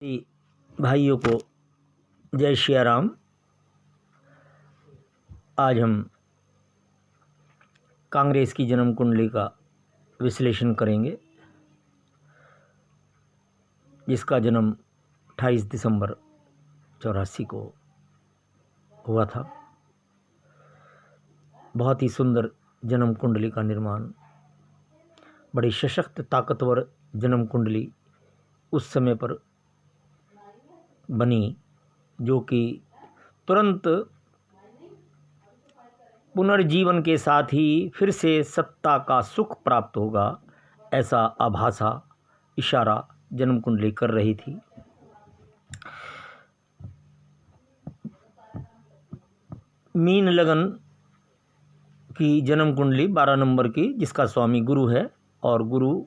सभी भाइयों को जय श्री राम। आज हम कांग्रेस की जन्म कुंडली का विश्लेषण करेंगे, जिसका जन्म 28 दिसंबर 84 को हुआ था। बहुत ही सुंदर जन्म कुंडली का निर्माण, बड़ी सशक्त ताकतवर जन्म कुंडली उस समय पर बनी, जो कि तुरंत पुनर्जीवन के साथ ही फिर से सत्ता का सुख प्राप्त होगा, ऐसा आभासा इशारा जन्म कुंडली कर रही थी। मीन लगन की जन्म कुंडली 12 नंबर की, जिसका स्वामी गुरु है और गुरु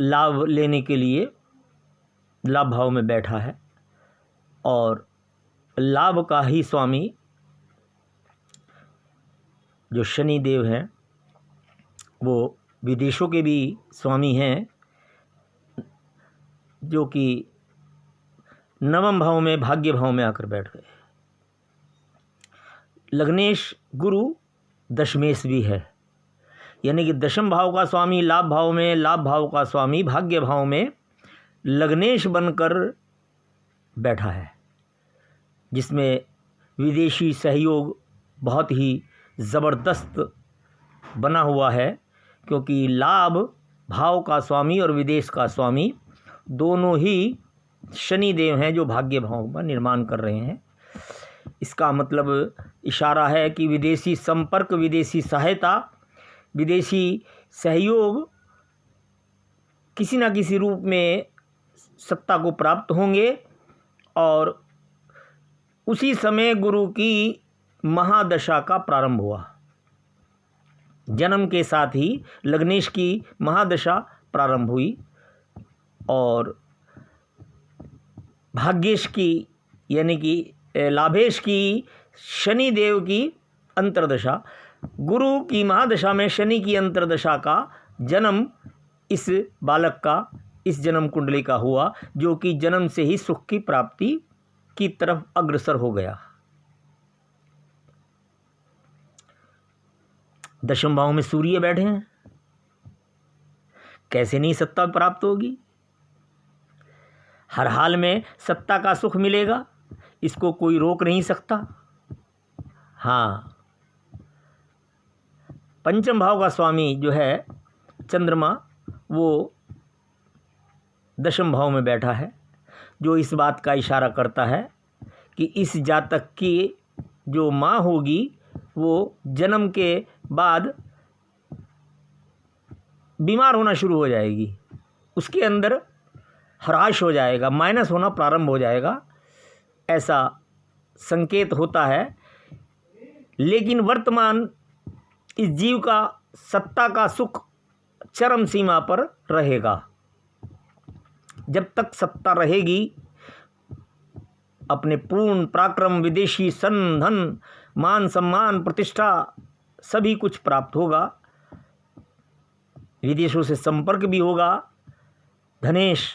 लाभ लेने के लिए लाभ भाव में बैठा है, और लाभ का ही स्वामी जो शनि देव हैं वो विदेशों के भी स्वामी हैं, जो कि नवम भाव में भाग्य भाव में आकर बैठ गए। लग्नेश गुरु दशमेश भी है, यानी कि दशम भाव का स्वामी लाभ भाव में, लाभ भाव का स्वामी भाग्य भाव में लग्नेश बनकर बैठा है, जिसमें विदेशी सहयोग बहुत ही ज़बरदस्त बना हुआ है, क्योंकि लाभ भाव का स्वामी और विदेश का स्वामी दोनों ही शनि देव हैं, जो भाग्य भाव का निर्माण कर रहे हैं। इसका मतलब इशारा है कि विदेशी संपर्क, विदेशी सहायता, विदेशी सहयोग किसी न किसी रूप में सत्ता को प्राप्त होंगे, और उसी समय गुरु की महादशा का प्रारंभ हुआ। जन्म के साथ ही लग्नेश की महादशा प्रारंभ हुई, और भाग्येश की यानी कि लाभेश की शनि देव की अंतर्दशा, गुरु की महादशा में शनि की अंतर्दशा का जन्म इस बालक का, इस जन्म कुंडली का हुआ, जो कि जन्म से ही सुख की प्राप्ति की तरफ अग्रसर हो गया। दशम भाव में सूर्य बैठे हैं, कैसे नहीं सत्ता प्राप्त होगी। हर हाल में सत्ता का सुख मिलेगा, इसको कोई रोक नहीं सकता। हाँ, पंचम भाव का स्वामी जो है चंद्रमा, वो दशम भाव में बैठा है, जो इस बात का इशारा करता है कि इस जातक की जो माँ होगी वो जन्म के बाद बीमार होना शुरू हो जाएगी, उसके अंदर हराश हो जाएगा, माइनस होना प्रारंभ हो जाएगा, ऐसा संकेत होता है। लेकिन वर्तमान इस जीव का सत्ता का सुख चरम सीमा पर रहेगा। जब तक सत्ता रहेगी, अपने पूर्ण पराक्रम, विदेशी सन धन, मान सम्मान, प्रतिष्ठा सभी कुछ प्राप्त होगा, विदेशों से संपर्क भी होगा। धनेश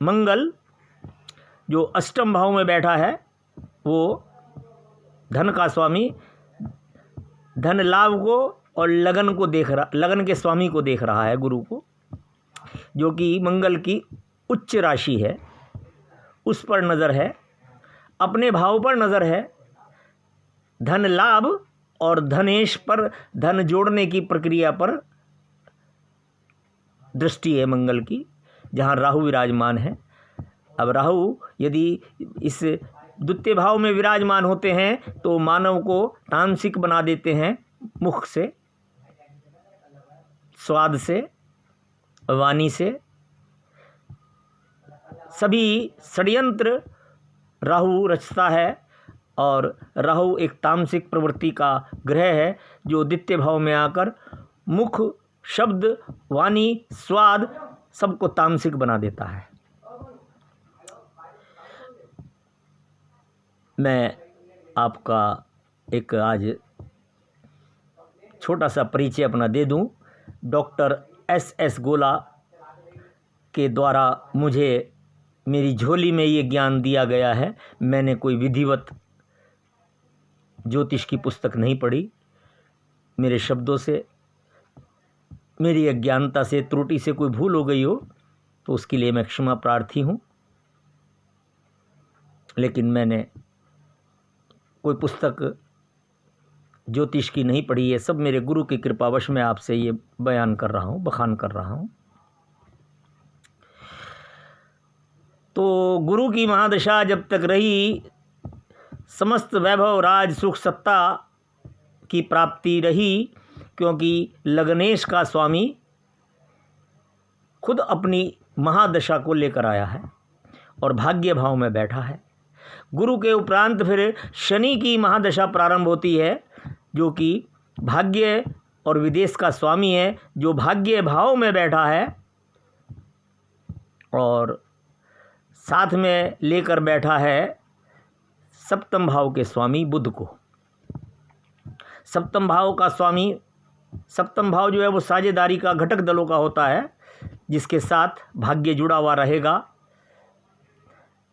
मंगल जो अष्टम भाव में बैठा है, वो धन का स्वामी धन लाभ को और लगन को देख रहा, लगन के स्वामी को देख रहा है, गुरु को, जो कि मंगल की उच्च राशि है, उस पर नज़र है, अपने भाव पर नज़र है। धन लाभ और धनेश पर धन जोड़ने की प्रक्रिया पर दृष्टि है मंगल की, जहाँ राहु विराजमान है। अब राहु यदि इस द्वितीय भाव में विराजमान होते हैं तो मानव को तामसिक बना देते हैं, मुख से, स्वाद से, वाणी से। सभी षड्यंत्र राहु रचता है, और राहु एक तामसिक प्रवृत्ति का ग्रह है, जो द्वितीय भाव में आकर मुख, शब्द, वाणी, स्वाद सबको तामसिक बना देता है। मैं आपका एक आज छोटा सा परिचय अपना दे दूं। डॉक्टर एस गोला के द्वारा मुझे मेरी झोली में ये ज्ञान दिया गया है। मैंने कोई विधिवत ज्योतिष की पुस्तक नहीं पढ़ी। मेरे शब्दों से, मेरी अज्ञानता से, त्रुटि से कोई भूल हो गई हो तो उसके लिए मैं क्षमा प्रार्थी हूँ। लेकिन मैंने कोई पुस्तक ज्योतिष की नहीं पढ़ी। ये सब मेरे गुरु की कृपावश मैं आपसे ये बयान कर रहा हूँ, बखान कर रहा हूँ। तो गुरु की महादशा जब तक रही, समस्त वैभव, राज, सुख, सत्ता की प्राप्ति रही, क्योंकि लग्नेश का स्वामी खुद अपनी महादशा को लेकर आया है और भाग्य भाव में बैठा है। गुरु के उपरांत फिर शनि की महादशा प्रारंभ होती है, जो कि भाग्य और विदेश का स्वामी है, जो भाग्य भाव में बैठा है और साथ में लेकर बैठा है सप्तम भाव के स्वामी बुध को। सप्तम भाव का स्वामी, सप्तम भाव जो है वो साझेदारी का, घटक दलों का होता है, जिसके साथ भाग्य जुड़ा हुआ रहेगा।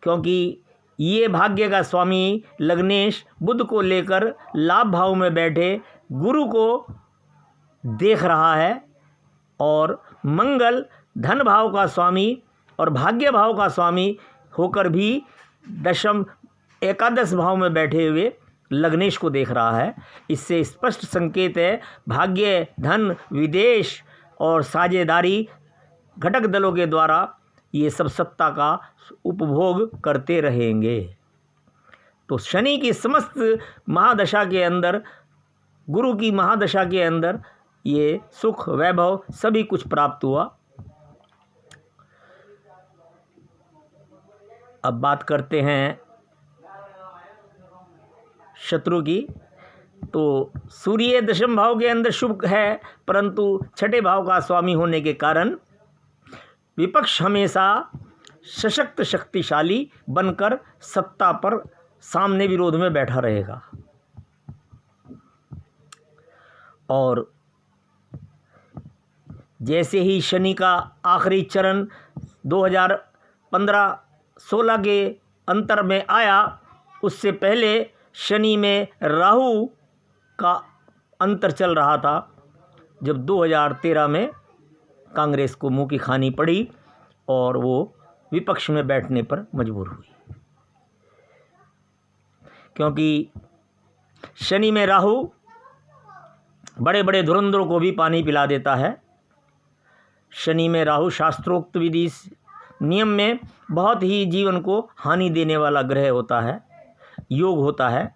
क्योंकि ये भाग्य का स्वामी लग्नेश बुध को लेकर लाभ भाव में बैठे गुरु को देख रहा है और मंगल धन भाव का स्वामी और भाग्य भाव का स्वामी होकर भी दशम एकादश भाव में बैठे हुए लग्नेश को देख रहा है। इससे स्पष्ट संकेत है भाग्य, धन, विदेश और साझेदारी घटक दलों के द्वारा ये सब सत्ता का उपभोग करते रहेंगे। तो शनि की समस्त महादशा के अंदर, गुरु की महादशा के अंदर ये सुख, वैभव सभी कुछ प्राप्त हुआ। अब बात करते हैं शत्रु की। तो सूर्य दशम भाव के अंदर शुभ है, परंतु छठे भाव का स्वामी होने के कारण विपक्ष हमेशा सशक्त, शक्तिशाली बनकर सत्ता पर सामने विरोध में बैठा रहेगा। और जैसे ही शनि का आखिरी चरण 2015-16 के अंतर में आया, उससे पहले शनि में राहु का अंतर चल रहा था, जब 2013 में कांग्रेस को मुंह की खानी पड़ी और वो विपक्ष में बैठने पर मजबूर हुई। क्योंकि शनि में राहु बड़े बड़े धुरंधरों को भी पानी पिला देता है। शनि में राहु शास्त्रोक्त विधि नियम में बहुत ही जीवन को हानि देने वाला ग्रह होता है, योग होता है।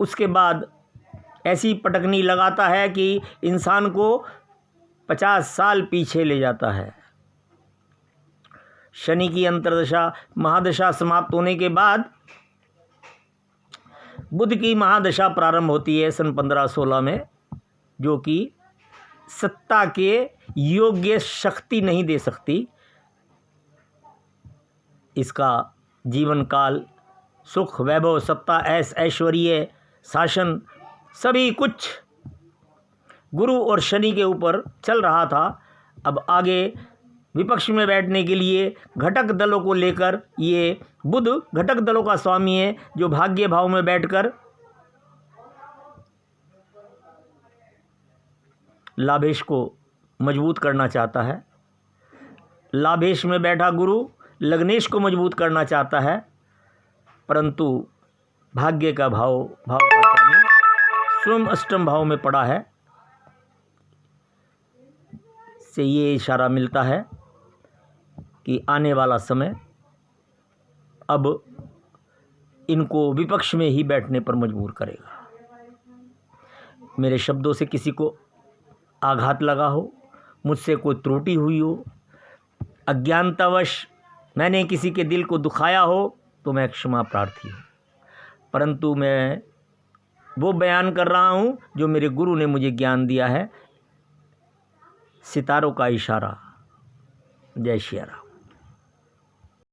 उसके बाद ऐसी पटकनी लगाता है कि इंसान को 50 साल पीछे ले जाता है। शनि की अंतर्दशा महादशा समाप्त होने के बाद बुध की महादशा प्रारंभ होती है सन 15-16 में, जो कि सत्ता के योग्य शक्ति नहीं दे सकती। इसका जीवन काल सुख, वैभव, सत्ता, ऐश्वर्य, शासन सभी कुछ गुरु और शनि के ऊपर चल रहा था। अब आगे विपक्ष में बैठने के लिए घटक दलों को लेकर, ये बुध घटक दलों का स्वामी है, जो भाग्य भाव में बैठकर लाभेश को मजबूत करना चाहता है। लाभेश में बैठा गुरु लग्नेश को मजबूत करना चाहता है, परंतु भाग्य का भाव का स्वामी स्वयं अष्टम भाव में पड़ा है। से ये इशारा मिलता है कि आने वाला समय अब इनको विपक्ष में ही बैठने पर मजबूर करेगा। मेरे शब्दों से किसी को आघात लगा हो, मुझसे कोई त्रुटि हुई हो, अज्ञानतावश मैंने किसी के दिल को दुखाया हो, तो मैं क्षमा प्रार्थी हूँ। परंतु मैं वो बयान कर रहा हूँ जो मेरे गुरु ने मुझे ज्ञान दिया है। सितारों का इशारा। जय श्री राम।